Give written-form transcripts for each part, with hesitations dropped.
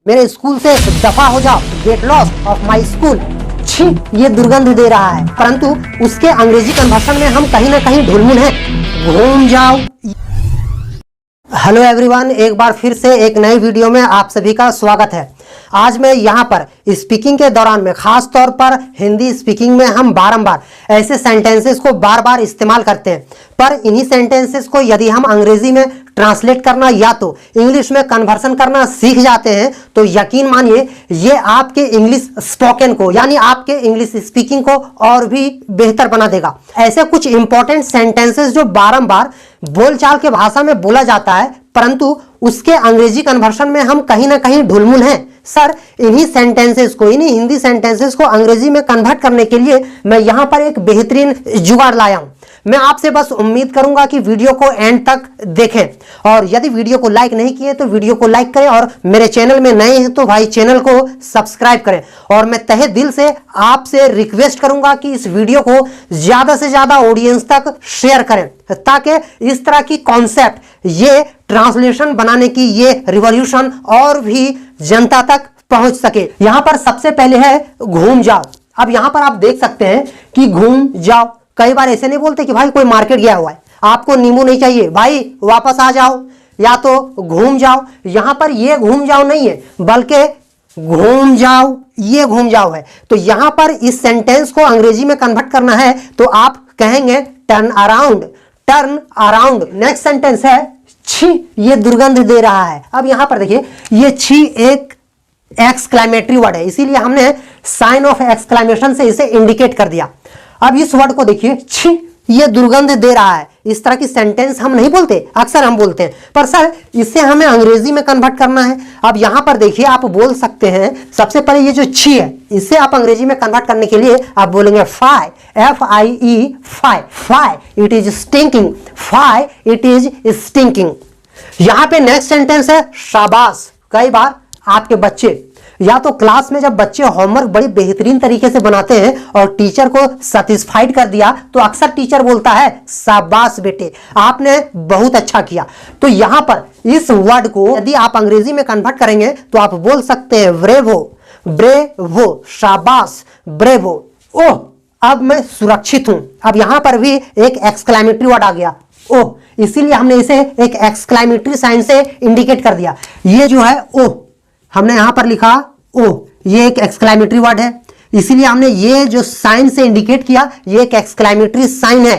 मेरे स्कूल से दफा हो जाओ, get lost of my school. छी, ये दुर्गंध दे रहा है, परंतु उसके अंग्रेजी कन्वर्सन में हम कहीं ना कहीं ढुलमुल हैं। घूम जाओ। हेलो एवरीवन, एक बार फिर से एक नई वीडियो में आप सभी का स्वागत है। आज मैं यहाँ पर स्पीकिंग के दौरान में खास तौर पर हिंदी स्पीकिंग में हम बारंबार ऐसे सेंटेंसेस को बार बार इस्तेमाल करते हैं, पर इन्हीं सेंटेंसेस को यदि हम अंग्रेजी में ट्रांसलेट करना या तो इंग्लिश में कन्वर्सन करना सीख जाते हैं तो यकीन मानिए ये आपके इंग्लिश स्पोकन को यानी आपके इंग्लिश स्पीकिंग को और भी बेहतर बना देगा। ऐसे कुछ इंपॉर्टेंट सेंटेंसेस जो बारंबार बोलचाल के भाषा में बोला जाता है, परंतु उसके अंग्रेजी कन्वर्सन में हम कहीं ना कहीं ढुलमुल हैं। सर, इन्हीं सेंटेंसेस को, इन्हीं हिंदी सेंटेंसेस को अंग्रेजी में कन्वर्ट करने के लिए मैं यहां पर एक बेहतरीन जुगाड़ लाया हूं। मैं आपसे बस उम्मीद करूंगा कि वीडियो को एंड तक देखें, और यदि वीडियो को लाइक नहीं किए तो वीडियो को लाइक करें, और मेरे चैनल में नए हैं तो भाई चैनल को सब्सक्राइब करें। और मैं तहे दिल से आपसे रिक्वेस्ट करूंगा कि इस वीडियो को ज्यादा से ज्यादा ऑडियंस तक शेयर करें, ताकि इस तरह की कॉन्सेप्ट, ये ट्रांसलेशन बनाने की ये रिवॉल्यूशन और भी जनता तक पहुंच सके। यहां पर सबसे पहले है घूम जाओ। अब यहां पर आप देख सकते हैं कि घूम जाओ। कई बार ऐसे नहीं बोलते कि भाई कोई मार्केट गया हुआ है, आपको नींबू नहीं चाहिए, भाई वापस आ जाओ या तो घूम जाओ। यहां पर ये घूम जाओ नहीं है, बल्कि घूम जाओ, ये घूम जाओ है। तो यहां पर इस सेंटेंस को अंग्रेजी में कन्वर्ट करना है तो आप कहेंगे turn around, turn around. Next sentence है छी, ये दुर्गंध दे रहा है। अब यहां पर देखिए, ये छी एक एक्सक्लेमेटरी वर्ड है, इसीलिए हमने साइन ऑफ एक्सक्लेमेशन से इसे इंडिकेट कर दिया। अब इस वर्ड को देखिए, छी, ये दुर्गंध दे रहा है। इस तरह की सेंटेंस हम नहीं बोलते, अक्सर हम बोलते हैं, पर सर इसे हमें अंग्रेजी में कन्वर्ट करना है। अब यहां पर देखिए, आप बोल सकते हैं, सबसे पहले ये जो छी है, इसे आप अंग्रेजी में कन्वर्ट करने के लिए आप बोलेंगे fie, FIE, fie, fie it is stinking, fie it is stinking. यहां पे नेक्स्ट सेंटेंस है शाबाश। कई बार आपके बच्चे या तो क्लास में जब बच्चे होमवर्क बड़ी बेहतरीन तरीके से बनाते हैं और टीचर को सेटिस्फाइड कर दिया तो अक्सर टीचर बोलता है शाबाश बेटे, आपने बहुत अच्छा किया। तो यहां पर इस वर्ड को यदि आप अंग्रेजी में कन्वर्ट करेंगे तो आप बोल सकते हैं ब्रेवो, ब्रेवो, शाबाश, ब्रेवो। ओह, अब मैं सुरक्षित हूं। अब यहां पर भी एक एक्सक्लेमेटरी वर्ड आ गया, ओह, इसीलिए हमने इसे एक एक्सक्लेमेटरी साइन से इंडिकेट कर दिया। ये जो है ओह, हमने यहां पर लिखा ओह, ये एक एक्सक्लेमेटरी वर्ड है, इसीलिए हमने ये जो साइन से इंडिकेट किया, ये एक एक्सक्लेमेटरी साइन है।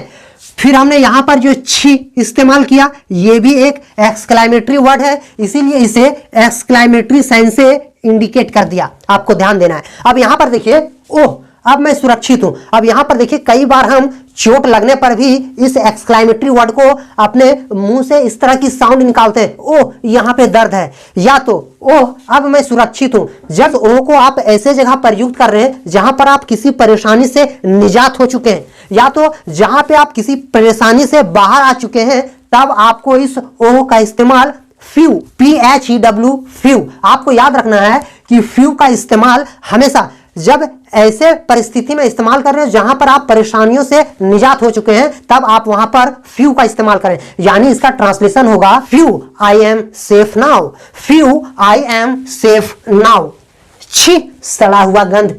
फिर हमने यहां पर जो छी इस्तेमाल किया, ये भी एक एक्सक्लेमेटरी वर्ड है, इसीलिए इसे एक्सक्लेमेटरी साइन से इंडिकेट कर दिया। आपको ध्यान देना है। अब यहां पर देखिए, ओह, अब मैं सुरक्षित हूं। अब यहां पर देखिए, कई बार हम चोट लगने पर भी इस एक्सक्लेमेटरी वर्ड को अपने मुंह से इस तरह की साउंड निकालते हैं, ओह यहां पे दर्द है, या तो ओह अब मैं सुरक्षित हूं। जब ओह को आप ऐसे जगह प्रयुक्त कर रहे हैं जहां पर आप किसी परेशानी से निजात हो चुके हैं, या तो जहां पे आप किसी परेशानी से बाहर आ चुके हैं, तब आपको इस ओह का इस्तेमाल फ्यू, PHEW, फ्यू। आपको याद रखना है कि फ्यू का इस्तेमाल हमेशा जब ऐसे परिस्थिति में इस्तेमाल कर रहे हो जहां पर आप परेशानियों से निजात हो चुके हैं, तब आप वहां पर फ्यू का इस्तेमाल करें। यानी इसका ट्रांसलेशन होगा few I am safe now, few I am safe now. छी, सड़ा हुआ गंध,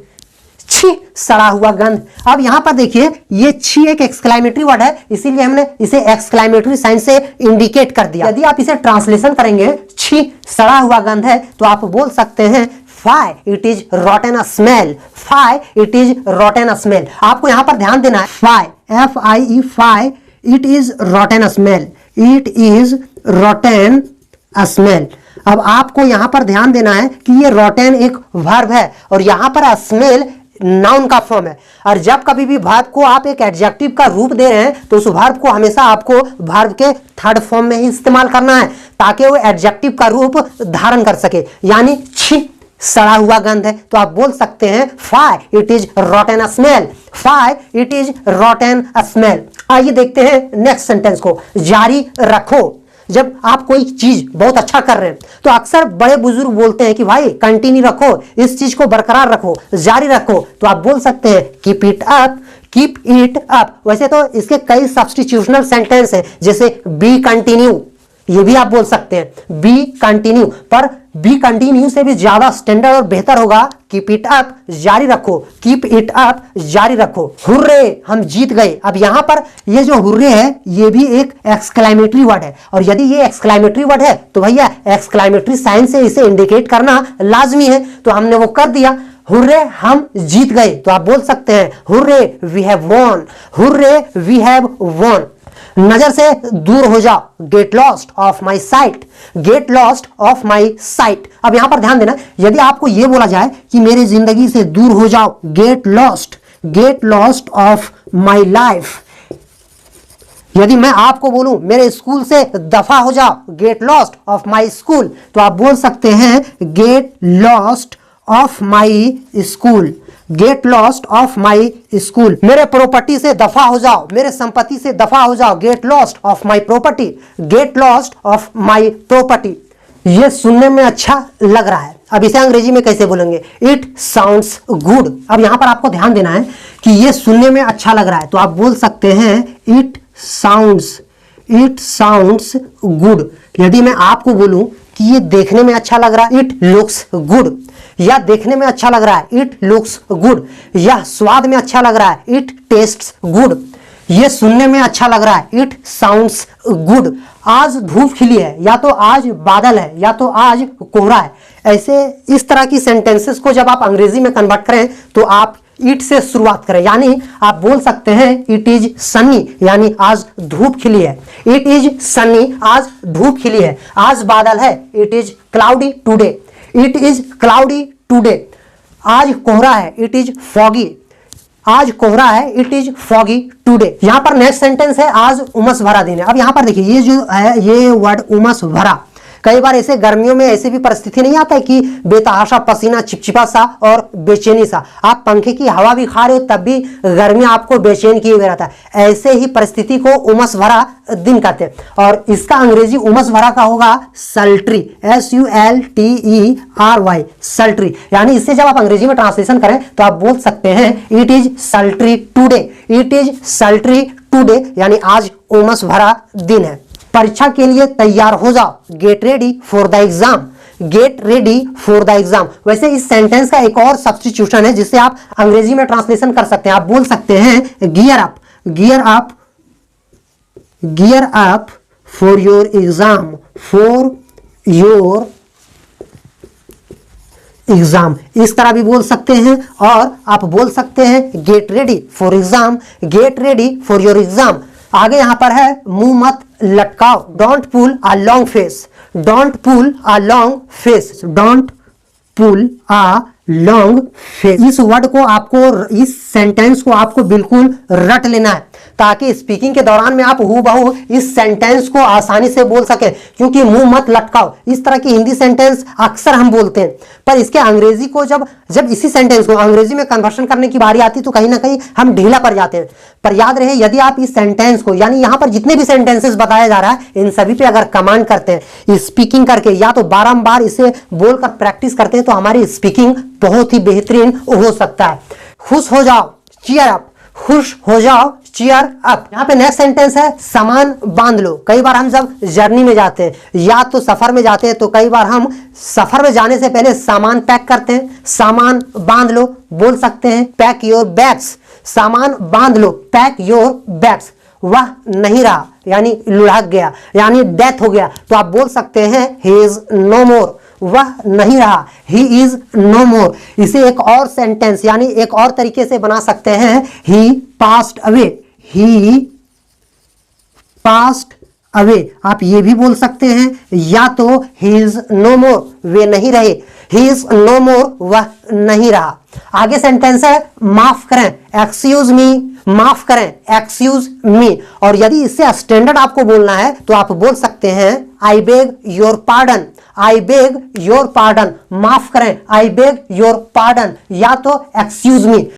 छी, सड़ा हुआ गंध। अब यहां पर देखिए, ये छी एक एक्सक्लेमेटरी वर्ड है, इसीलिए हमने इसे एक्सक्लेमेटरी साइन से इंडिकेट कर दिया। यदि आप इसे ट्रांसलेशन करेंगे, छी सड़ा हुआ गंध है, तो आप बोल सकते हैं fie it is rotten a smell, fie it is rotten a smell. आपको यहां पर ध्यान देना है, fie, FIE, fie it is rotten a smell, it is rotten a smell. अब आपको यहां पर ध्यान देना है कि ये रॉटन एक वर्ब है और यहां पर स्मेल नाउन का फॉर्म है, और जब कभी भी वर्ब को आप एक एडजेक्टिव का रूप दे रहे हैं तो उस वर्ब को हमेशा आपको वर्ब के थर्ड फॉर्म में ही इस्तेमाल करना है, ताकि वो एडजेक्टिव का रूप धारण कर सके। यानी छी, सड़ा हुआ गंध है, तो आप बोल सकते हैं fie it is rotten a smell, fie it is rotten a smell. आइए देखते हैं नेक्स्ट सेंटेंस को, जारी रखो। जब आप कोई चीज बहुत अच्छा कर रहे हैं तो अक्सर बड़े बुजुर्ग बोलते हैं कि भाई कंटिन्यू रखो, इस चीज को बरकरार रखो, जारी रखो। तो आप बोल सकते हैं keep it up, keep it up. वैसे तो इसके कई सब्स्टिट्यूशनल सेंटेंस हैं, जैसे बी कंटिन्यू, ये भी आप बोल सकते हैं बी कंटिन्यू, पर बी कंटिन्यू से भी ज्यादा स्टैंडर्ड और बेहतर होगा कीप इट अप, जारी रखो, कीप इट अप, जारी रखो। हुर्रे, हम जीत गए। अब यहां पर ये जो हुर्रे है ये भी एक एक्सक्लेमेटरी वर्ड है, और यदि ये एक्सक्लेमेटरी वर्ड है तो भैया एक्सक्लेमेटरी साइन से इसे इंडिकेट करना लाजमी है, तो हमने वो कर दिया। हुर्रे, हम जीत गए, तो आप बोल सकते हैं hurray we have won, hurray we have won. नजर से दूर हो जाओ, get lost of my sight, get lost of my sight. अब यहां पर ध्यान देना, यदि आपको यह बोला जाए कि मेरी जिंदगी से दूर हो जाओ, get lost of my life. यदि मैं आपको बोलूं मेरे स्कूल से दफा हो जाओ, get lost of my school, तो आप बोल सकते हैं gate lost of my school, gate lost of my school. मेरे प्रॉपर्टी से दफा हो जाओ, मेरे संपत्ति से दफा हो जाओ, get lost of my property, gate lost of my property. ये सुनने में अच्छा लग रहा है। अब इसे अंग्रेजी में कैसे बोलेंगे? It sounds good. अब यहां पर आपको ध्यान देना है कि ये सुनने में अच्छा लग रहा है, तो आप बोल सकते हैं इट साउंड्स गुड। यदि मैं आपको बोलूं कि ये देखने में अच्छा लग रहा है, इट लुक्स गुड, या देखने में अच्छा लग रहा है, इट लुक्स गुड, या स्वाद में अच्छा लग रहा है, इट टेस्ट्स गुड, ये सुनने में अच्छा लग रहा है, इट साउंड्स गुड। आज धूप खिली है, या तो आज बादल है, या तो आज कोहरा है। ऐसे इस तरह की सेंटेंसेस को जब आप अंग्रेजी में कन्वर्ट करें तो आप इट से शुरुआत करें, यानी आप बोल सकते हैं इट इज सनी, यानी आज धूप खिली है, इट इज सनी, आज धूप खिली है। आज बादल है, it is cloudy today, it is cloudy today. आज कोहरा है, इट इज फॉगी, आज कोहरा है, इट इज फॉगी टुडे। यहां पर नेक्स्ट सेंटेंस है आज उमस भरा दिन है। अब यहां पर देखिए ये जो है ये वर्ड उमस भरा, कई बार ऐसे गर्मियों में ऐसी भी परिस्थिति नहीं आता है कि बेतहाशा पसीना, चिपचिपा सा और बेचैनी सा, आप पंखे की हवा भी खा रहे हो तब भी गर्मी आपको बेचैन किए हुए रहता है। ऐसे ही परिस्थिति को उमस भरा दिन कहते हैं, और इसका अंग्रेजी उमस भरा का होगा सल्ट्री, SULTERY, सल्ट्री। यानी इससे जब आप अंग्रेजी में ट्रांसलेशन करें तो आप बोल सकते हैं it is सल्ट्री today, it is सल्ट्री today, यानी आज उमस भरा दिन है। परीक्षा के लिए तैयार हो जाओ, gate ready for the exam, get ready for the exam. वैसे इस सेंटेंस का एक और सब्स्टिट्यूशन है जिससे आप अंग्रेजी में ट्रांसलेशन कर सकते हैं। आप बोल सकते हैं gear up, gear up, gear up for your exam, for your exam, इस तरह भी बोल सकते हैं। और आप बोल सकते हैं get ready for exam, get ready for your exam. आगे यहां पर है मुंह मत लटकाओ, don't pull a long face, don't pull a long face, don't pull a long face. इस वर्ड को आपको, इस सेंटेंस को आपको बिल्कुल रट लेना है ताकि स्पीकिंग के दौरान में आप हूबहू इस सेंटेंस को आसानी से बोल सके, क्योंकि मुंह मत लटकाओ इस तरह की हिंदी सेंटेंस अक्सर हम बोलते हैं, पर इसके अंग्रेजी को जब इसी सेंटेंस को अंग्रेजी में कन्वर्शन करने की बारी आती है तो कहीं ना कहीं हम ढीला पड़ जाते हैं। पर याद रहे, यदि आप इस सेंटेंस को, यानी यहां पर जितने भी सेंटेंसेस बताया जा रहा है इन सभी पे अगर कमांड करते हैं स्पीकिंग करके, या तो बारंबार इसे बोलकर प्रैक्टिस करते हैं, तो हमारी स्पीकिंग बहुत ही बेहतरीन हो सकता है। खुश हो जाओ, चीयर अप, खुश हो जाओ, चीयर अप। यहाँ पे नेक्स्ट सेंटेंस है सामान बांध लो। कई बार हम जब जर्नी में जाते हैं या तो सफर में जाते हैं तो कई बार हम सफर में जाने से पहले सामान पैक करते हैं, सामान बांध लो। बोल सकते हैं पैक योर बैग्स, सामान बांध लो, पैक योर बैग्स। वह नहीं रहा यानी लुढ़क गया, यानी डेथ हो गया, तो आप बोल सकते हैं ही इज नो मोर, वह नहीं रहा, ही इज नो मोर। इसे एक और सेंटेंस यानी एक और तरीके से बना सकते हैं ही पास्ड अवे, ही पास्ड अवे। आप ये भी बोल सकते हैं, या तो ही इज नो मोर, वे नहीं रहे, ही इज नो मोर, वह नहीं रहा। आगे सेंटेंस है माफ करें, एक्सक्यूज मी, माफ करें, एक्सक्यूज मी। और यदि इससे स्टैंडर्ड आपको बोलना है तो आप बोल सकते हैं I beg your pardon, I beg your pardon, माफ करें, आई बेग योर पार्डन, या तो एक्सक्यूज मी।